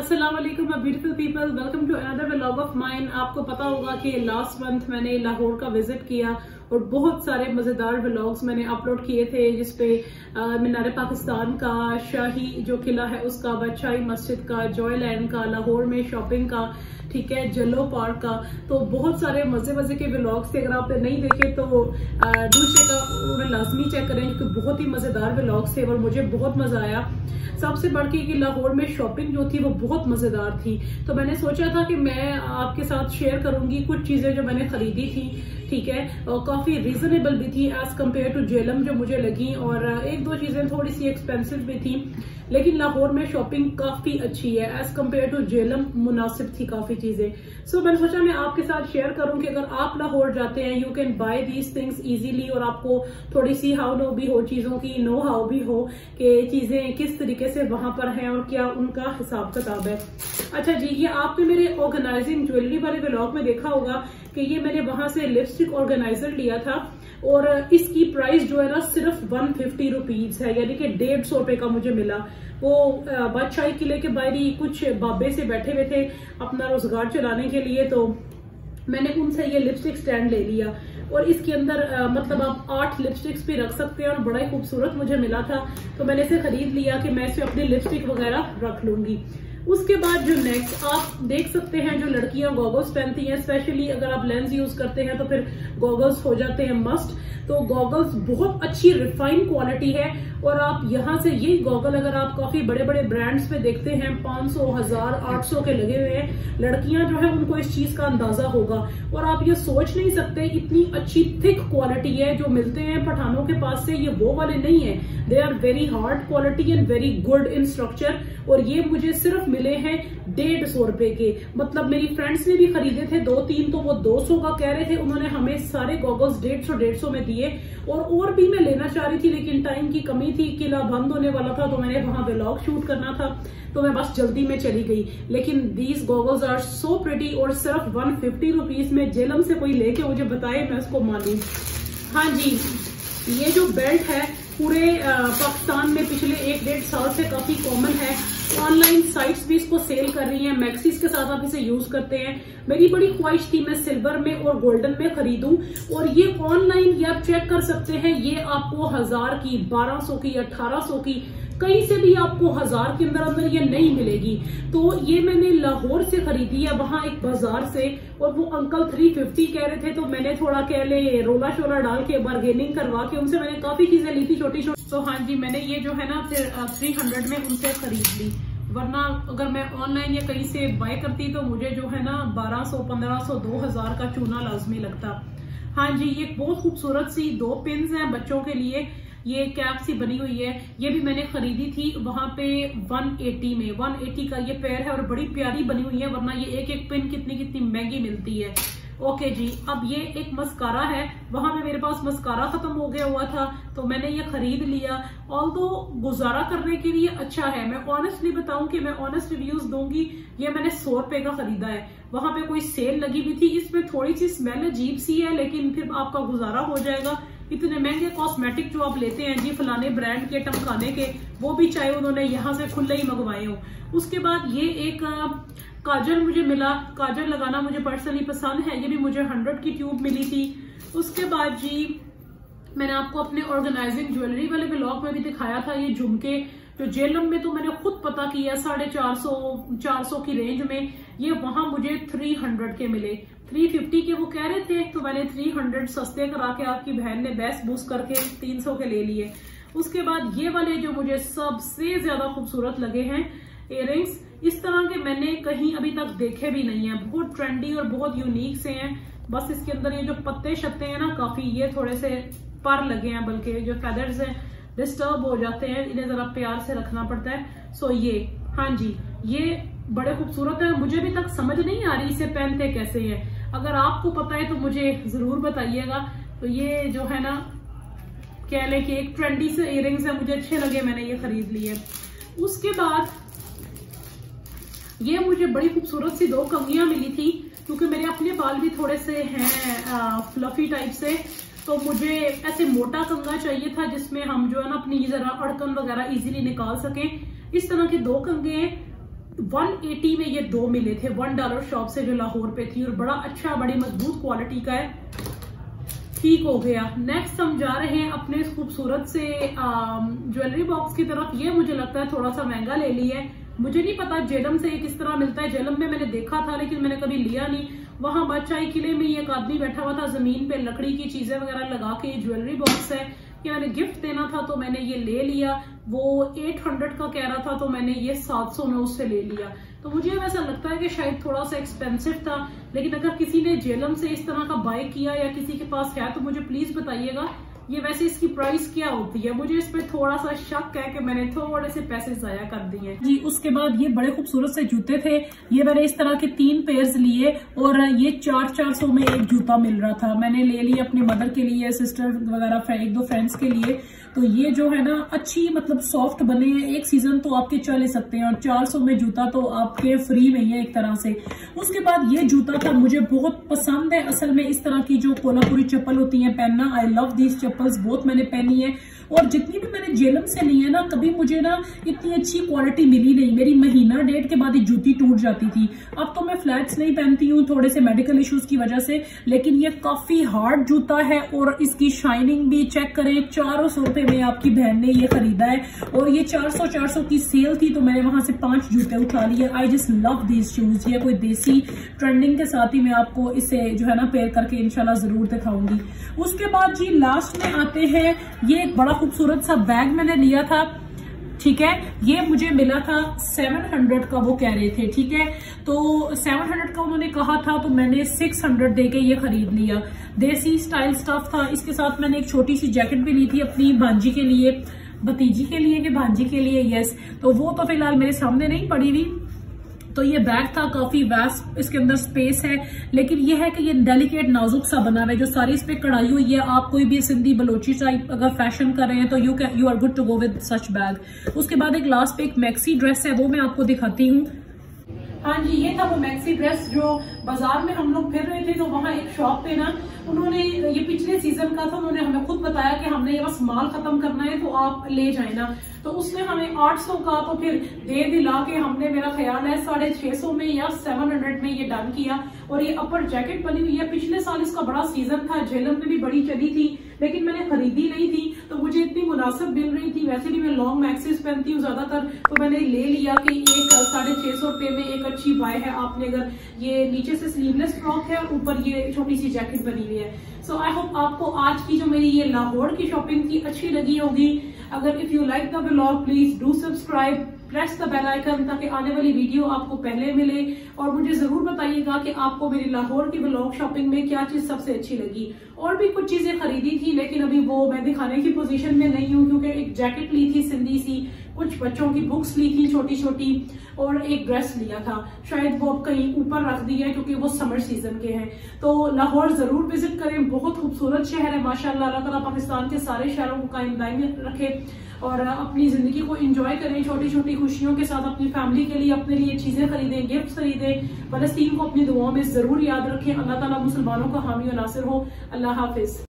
अस्सलाम वालेकुम beautiful people, welcome to another vlog of mine. आपको पता होगा कि लास्ट मंथ मैंने लाहौर का विजिट किया और बहुत सारे मजेदार व्लॉग्स मैंने अपलोड किए थे, जिसपे मीनार पाकिस्तान का, शाही जो किला है उसका, बादशाही मस्जिद का, जॉयलैंड का, लाहौर में शॉपिंग का, ठीक है, जलो पार्क का। तो बहुत सारे मजे मजे के व्लॉग्स थे। अगर आपने नहीं देखे तो उन्हें लाजमी चेक करें, क्योंकि बहुत ही मजेदार व्लॉग्स थे और मुझे बहुत मजा आया। सबसे बढ़ के कि लाहौर में शॉपिंग जो थी वो बहुत मजेदार थी। तो मैंने सोचा था कि मैं आपके साथ शेयर करूंगी कुछ चीजें जो मैंने खरीदी थी, ठीक है, और काफी रीजनेबल भी थी एज कम्पेयर टू जेलम जो मुझे लगी, और एक दो चीजें थोड़ी सी एक्सपेंसिव भी थी, लेकिन लाहौर में शॉपिंग काफी अच्छी है एज कम्पेयर टू जेलम, मुनासिब थी काफी चीजें। सो मैंने सोचा मैं आपके साथ शेयर करूं कि अगर आप लाहौर जाते हैं, you can buy these things easily, और आपको थोड़ी सी हाउ नो भी हो, चीजों की नो हाउ भी हो कि चीजें किस तरीके से वहां पर हैं और क्या उनका हिसाब किताब है। अच्छा जी, ये आपने मेरे ऑर्गेनाइजिंग ज्वेलरी वाले व्लॉग में देखा होगा कि ये मैंने वहां से लिपस्टिक ऑर्गेनाइजर लिया था, और इसकी प्राइस जो है ना सिर्फ 150 रुपीज है, यानी कि 150 रुपए का मुझे मिला। वो बादशाही किले के बाहर ही कुछ बाबे से बैठे हुए थे अपना रोजगार चलाने के लिए, तो मैंने उनसे ये लिपस्टिक स्टैंड ले लिया, और इसके अंदर मतलब आप 8 लिपस्टिक्स भी रख सकते हैं, और बड़ा ही खूबसूरत मुझे मिला था, तो मैंने इसे खरीद लिया कि मैं इसे अपनी लिपस्टिक वगैरह रख लूंगी। उसके बाद जो नेक्स्ट आप देख सकते हैं, जो लड़कियां गॉगल्स पहनती हैं, स्पेशली अगर आप लेंस यूज करते हैं तो फिर गॉगल्स हो जाते हैं मस्ट। तो गॉगल्स बहुत अच्छी रिफाइंड क्वालिटी है, और आप यहाँ से यही गॉगल अगर आप काफी बड़े बड़े ब्रांड्स में देखते हैं 500, 1000, 800 के लगे हुए हैं, लड़कियां जो है उनको इस चीज का अंदाजा होगा, और आप ये सोच नहीं सकते इतनी अच्छी थिक क्वालिटी है। जो मिलते हैं पठानों के पास से, ये वो वाले नहीं है, they are very hard quality and very good in structure, और ये मुझे सिर्फ मिले हैं 150 रुपए के। मतलब मेरी फ्रेंड्स ने भी खरीदे थे 2-3, तो वो 200 का कह रहे थे, उन्होंने हमें सारे गॉगल्स 150 में दिए, और भी मैं लेना चाह रही थी, लेकिन टाइम की कमी थी, किला बंद होने वाला था, तो मैंने वहां व्लॉग शूट करना था, तो मैं बस जल्दी में चली गई। लेकिन these goggles are so pretty, और सिर्फ 150 रुपीज में जेलम से कोई लेके मुझे बताए, मैं उसको मानी। हाँ जी, ये जो बेल्ट है पूरे पाकिस्तान में पिछले 1-1.5 साल से काफी कॉमन है। ऑनलाइन साइट्स भी इसको सेल कर रही हैं, मैक्सीज के साथ आप इसे यूज करते हैं। मेरी बड़ी ख्वाहिश थी मैं सिल्वर में और गोल्डन में खरीदूं, और ये ऑनलाइन ये आप चेक कर सकते हैं, ये आपको 1000 की, 1200 की, 1800 की, कहीं से भी आपको 1000 के अंदर ये नहीं मिलेगी। तो ये मैंने लाहौर से खरीदी है, वहां एक बाजार से, और वो अंकल 350 कह रहे थे, तो मैंने थोड़ा कह ले रोला शोला डाल के बार्गेनिंग करवा के उनसे मैंने काफी चीजें ली थी छोटी छोटी। तो हाँ जी, मैंने ये जो है ना फिर 300 में उनसे खरीद ली, वरना अगर मैं ऑनलाइन या कहीं से बाय करती तो मुझे जो है ना 1200, 1500, 2000 का चूना लाजमी लगता। हाँ जी, ये बहुत खूबसूरत सी 2 पिन्स हैं बच्चों के लिए, ये कैप सी बनी हुई है, ये भी मैंने खरीदी थी वहां पे 180 में। 180 का ये पेयर है और बड़ी प्यारी बनी हुई है, वरना ये एक एक पिन कितनी कितनी महंगी मिलती है। ओके जी, अब ये एक मस्कारा है, वहां पे मेरे पास मस्कारा खत्म हो गया हुआ था, तो मैंने ये खरीद लिया। ऑल्दो गुजारा करने के लिए अच्छा है, मैं ऑनेस्टली बताऊं कि मैं ऑनेस्ट रिव्यूज दूंगी, ये मैंने 100 रुपए का खरीदा है, वहां पे कोई सेल लगी हुई थी, इसमें थोड़ी सी स्मेल अजीब सी है, लेकिन फिर आपका गुजारा हो जाएगा। इतने महंगे कॉस्मेटिक जो आप लेते हैं जी फलाने ब्रांड के, टमकाने के, वो भी चाहे उन्होंने यहाँ से खुले ही मंगवाए हो। उसके बाद ये एक काजल मुझे मिला, काजल लगाना मुझे पर्सनली पसंद है, ये भी मुझे 100 की ट्यूब मिली थी। उसके बाद जी मैंने आपको अपने ऑर्गेनाइजिंग ज्वेलरी वाले व्लॉग में भी दिखाया था, ये झुमके जो जेलम में तो मैंने खुद पता किया 450 की रेंज में, ये वहां मुझे 300 के मिले। 350 के वो कह रहे थे, तो मैंने 300 सस्ते करा के आपकी बहन ने बेस्ट बूस्ट करके 300 के ले लिए। उसके बाद ये वाले जो मुझे सबसे ज्यादा खूबसूरत लगे हैं इयररिंग्स, इस तरह के मैंने कहीं अभी तक देखे भी नहीं है, बहुत ट्रेंडी और बहुत यूनिक से हैं। बस इसके अंदर ये जो पत्ते शत्ते हैं ना काफी, ये थोड़े से पर लगे हैं, बल्कि जो फेदर्स हैं डिस्टर्ब हो जाते हैं, इन्हें जरा प्यार से रखना पड़ता है। सो ये हाँ जी, ये बड़े खूबसूरत है, मुझे अभी तक समझ नहीं आ रही इसे पहनते कैसे हैं, अगर आपको पता है तो मुझे जरूर बताइएगा। तो ये जो है ना कह लें कि एक ट्रेंडी से इयररिंग्स है, मुझे अच्छे लगे, मैंने ये खरीद लिए। उसके बाद ये मुझे बड़ी खूबसूरत सी 2 कंघियां मिली थी, क्योंकि मेरे अपने बाल भी थोड़े से हैं फ्लफी टाइप से, तो मुझे ऐसे मोटा कंघा चाहिए था जिसमें हम जो है ना अपनी जरा अड़कन वगैरह इजीली निकाल सकें। इस तरह के 2 कंघे हैं, 180 में ये 2 मिले थे $1 शॉप से जो लाहौर पे थी, और बड़ा अच्छा, बड़ी मजबूत क्वालिटी का है। ठीक हो गया। नेक्स्ट हम जा रहे हैं अपने खूबसूरत से ज्वेलरी बॉक्स की तरफ। ये मुझे लगता है थोड़ा सा महंगा ले लिया है, मुझे नहीं पता जेलम से ये किस तरह मिलता है। जेलम में मैंने देखा था लेकिन मैंने कभी लिया नहीं। वहां बादशाही किले में एक आदमी बैठा हुआ था जमीन पे, लकड़ी की चीजें वगैरह लगा के। ज्वेलरी बॉक्स है, ये मैंने गिफ्ट देना था तो मैंने ये ले लिया। वो 800 का कह रहा था तो मैंने ये 700 में उससे ले लिया। तो मुझे वैसा लगता है कि शायद थोड़ा सा एक्सपेंसिव था, लेकिन अगर किसी ने जेलम से इस तरह का बाय किया या किसी के पास है तो मुझे प्लीज बताइएगा ये वैसे इसकी प्राइस क्या होती है। मुझे इस पे थोड़ा सा शक है कि मैंने थोड़े से पैसे जाया कर दिए जी। उसके बाद ये बड़े खूबसूरत से जूते थे, ये मैंने इस तरह के 3 पेयर्स लिए और ये 400 में एक जूता मिल रहा था। मैंने ले लिया अपनी मदर के लिए, सिस्टर वगैरह, 1-2 फ्रेंड्स के लिए। तो ये जो है ना अच्छी मतलब सॉफ्ट बने हैं, एक सीजन तो आपके चल ही सकते हैं, और 400 में जूता तो आपके फ्री में ही है एक तरह से। उसके बाद ये जूता था, मुझे बहुत पसंद है असल में इस तरह की जो कोल्हापुरी चप्पल होती है पहनना। आई लव दीज चप्पल्स, बहुत मैंने पहनी है, और जितनी भी मैंने जेलम से ली है ना, कभी मुझे ना इतनी अच्छी क्वालिटी मिली नहीं। मेरी महीना डेढ़ के बाद ही जूती टूट जाती थी। अब तो मैं फ्लैट्स नहीं पहनती हूँ थोड़े से मेडिकल इश्यूज की वजह से, लेकिन ये काफी हार्ड जूता है और इसकी शाइनिंग भी चेक करें। 400 रुपए में आपकी बहन ने ये खरीदा है, और ये 400 की सेल थी तो मैंने वहां से 5 जूते उठा लिए। I just love these shoes. ये कोई देसी ट्रेंडिंग के साथ ही मैं आपको इसे जो है ना पेयर करके इंशाल्लाह जरूर दिखाऊंगी। उसके बाद जी लास्ट में आते हैं, ये एक बड़ा खूबसूरत सा बैग मैंने लिया था, ठीक है। ये मुझे मिला था 700 का, वो कह रहे थे, ठीक है। तो 700 का उन्होंने कहा था तो मैंने 600 देके ये खरीद लिया। देसी स्टाइल स्टफ था। इसके साथ मैंने एक छोटी सी जैकेट भी ली थी अपनी भांजी के लिए, भतीजी के लिए कि भांजी के लिए, यस। तो वो तो फिलहाल मेरे सामने नहीं पड़ी हुई। तो ये बैग था, काफी वास्ट इसके अंदर स्पेस है, लेकिन ये है कि ये डेलिकेट नाजुक सा बना हुआ है। जो सारी इस पे कढ़ाई हुई है, आप कोई भी सिंधी बलोची टाइप अगर फैशन कर रहे हैं तो you are good to go with such bag. उसके बाद एक लास्ट पे एक मैक्सी ड्रेस है, वो मैं आपको दिखाती हूँ। हाँ जी, ये था वो मैक्सी ड्रेस जो बाजार में हम लोग फिर रहे थे, तो वहाँ एक शॉप पे ना उन्होंने, ये पिछले सीजन का था, उन्होंने हमें खुद बताया कि हमने ये बस माल खत्म करना है तो आप ले जाए ना। तो उसने हमें 800 का तो फिर दे दिला के हमने, मेरा ख्याल है 650 में या 700 में ये डन किया। और ये अपर जैकेट बनी हुई है, पिछले साल इसका बड़ा सीजन था, झेलम में भी बड़ी चली थी, लेकिन मैंने खरीदी नहीं थी तो मुझे इतनी मुनासिब मिल रही थी। वैसे भी मैं लॉन्ग मैक्सीज पहनती हूँ ज्यादातर, तो मैंने ले लिया कि एक 650 रुपए में एक अच्छी बाय है। आपने अगर ये नीचे से स्लीवलेस फ्रॉक है और ऊपर ये छोटी सी जैकेट बनी हुई है। सो आई होप आपको आज की जो मेरी ये लाहौर की शॉपिंग थी अच्छी लगी होगी। अगर if you like the vlog please do subscribe, press the bell icon ताकि आने वाली वीडियो आपको पहले मिले। और मुझे जरूर बताइएगा कि आपको मेरी लाहौर की व्लॉग शॉपिंग में क्या चीज सबसे अच्छी लगी। और भी कुछ चीजें खरीदी थी लेकिन अभी वो मैं दिखाने की पोजीशन में नहीं हूँ, क्योंकि एक जैकेट ली थी सिंधी सी, कुछ बच्चों की बुक्स ली थी छोटी छोटी, और एक ड्रेस लिया था। शायद वो कहीं ऊपर रख दी है क्योंकि वो समर सीजन के हैं। तो लाहौर जरूर विजिट करें, बहुत खूबसूरत शहर है माशाल्लाह। अल्लाह ताला पाकिस्तान के सारे शहरों को कायम दायम रखे और अपनी जिंदगी को एंजॉय करें, छोटी छोटी खुशियों के साथ अपनी फैमिली के लिए, अपने लिए चीजें खरीदें, गिफ्ट खरीदें। फलस्तीन को अपनी दुआओं में जरूर याद रखें। अल्लाह ताला मुसलमानों का हामी और नासिर हो। अल्लाह हाफिज।